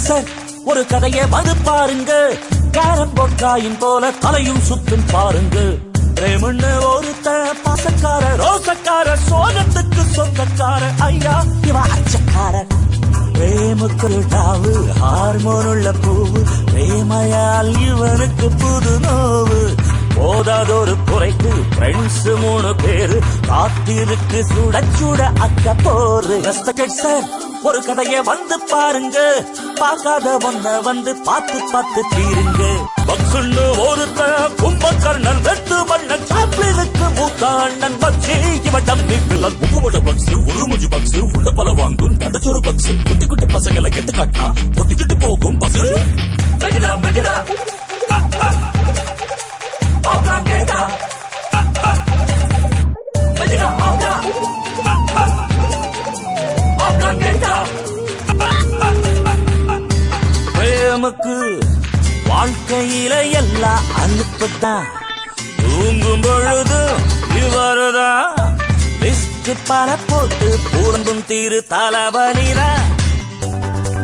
Mister ஒரு கதையை வந்து பாருங்க. கேரம் போர்ட் காயின் போல தலையும் சுத்தும் பாருங்க. பிரேமன்னு ஒருத்த பாசக்கார ரோசக்கார சோகத்துக்கு சொந்தக்கார ஐயா இவ அச்சக்கார. பிரேமுக்கு டாவு ஹார்மோன் உள்ள பூவு பிரேமையால் இவனுக்கு புது நோவு. போதாதொரு குறைக்கு ஃப்ரெண்ட்ஸ் 3 பேரு காத்திருக்கு சுட சுட அக்க போரு. சார் ஒரு கதையை வந்து பாருங்க. பார்க்காத ஒன்ன வந்து பார்த்து பார்த்து தீருங்க. பக்ஸுன்னு ஒருத்த கும்பகர்ணன் வெட்டு பண்ண சாப்பிளுக்கு மூத்த அண்ணன் பக்ஸி இவன் டம்மி பிள்ளல் முகமோட பக்ஸு உருமுஜி பக்ஸு உள்ள பல வாங்கும் தடச்சொரு பக்ஸு குட்டி குட்டி பசங்களை கெட்டு காட்டா ஒட்டிக்கிட்டு போகும் பக்ஸு. பிரேமுக்கு வாழ்க்கையில எல்லாம் அனுப்புதான். தூங்கும் பொழுது இவருதான் லிஸ்ட் பல போட்டு பூரங்கும் தீரு தலைவலிதான்.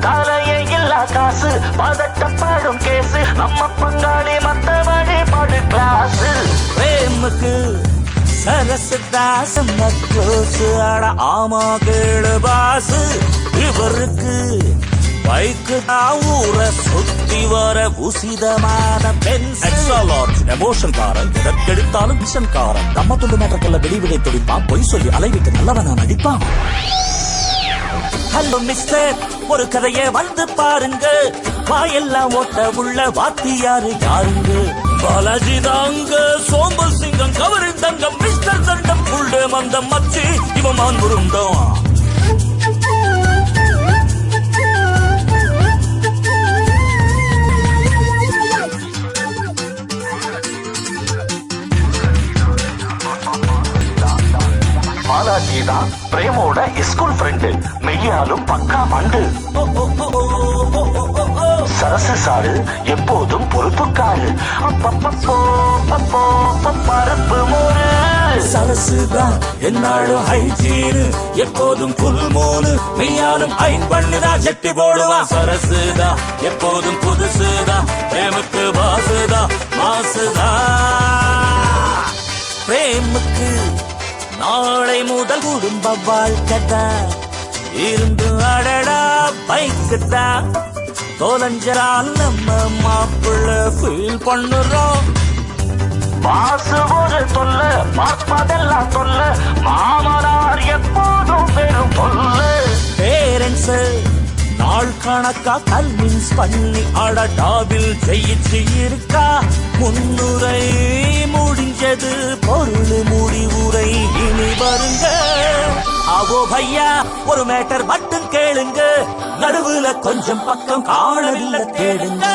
தலையே இல்லா காசு பதட்டப்படும் கேசு நம்ம பங்காளி மத்த வழிபாடு கிளாஸ். பிரேமுக்கு சரசுதாசம் க்ளோஸ் அட ஆமா கேடு பாசு. இவருக்கு பைக்கு ஊர சுத்தி வர உசிதமான எமோஷன் காரன் எதற்கெடுத்தாலும் மிஷன் காரன். நம்ம துண்டு மேட்டர்கல்ல வெளிவிடை துடிப்பான். பொய் சொல்லி அலைவிட்டு நல்லவனா நடிப்பான். ஹலோ மிஸ்டர் ஒரு கதையை வந்து பாருங்க. வாயெல்லாம் ஓட்ட உள்ள வாத்தியாரு யாருங்க? பாலாஜி தாங்க சோம்பல் சிங்கம் கவரின் தங்கம் மிஸ்டர் தண்டம் புள்ளே மந்தம் மச்சி இவன் மான் புருந்தம். பாலாஜிதான் பிரேமோட ஸ்கூல் ஃப்ரெண்டு மெய்யாலும் பக்கா மண்டு. சரசு சாரு எப்போதும் பொறுப்புக்காரு பருப்பு மோரு. சரசுதான் என்னாலும் ஹைஜீனு எப்போதும் புல்மோனு மெய்யாலும் ஐ பண்ணிதான் ஜெட்டி போடுவான். சரசுதான் எப்போதும் புதுசுதான் பிரேமுக்கு பாசுதான் மாசுதான். பிரேமுக்கு நாளை முதல் குடும்ப வாழ்க்கைதான் இருந்து அடடா பைக்குதான். தொலைஞ்சரால் நம்ம மாப்பிள்ள ஃபீல் பண்ணுறோம். பாசு ஒரு தொல்ல பார்ப்பதெல்லாம் தொல்ல மாமனார் எப்போதும் பெரும் தொல்ல. பேரண்ட்ஸ் நாள் கணக்கா கன்வின்ஸ் பண்ணி அடடாவில் ஜெயிச்சு இருக்கா. முன்னுரை முடிஞ்சது பொருள் முடிவுரை இனி வருங்க. அவோ பையா ஒரு மேட்டர் மட்டும் கேளுங்க. நடுவுல கொஞ்சம் பக்கம் காணவில்லை தேடுங்க.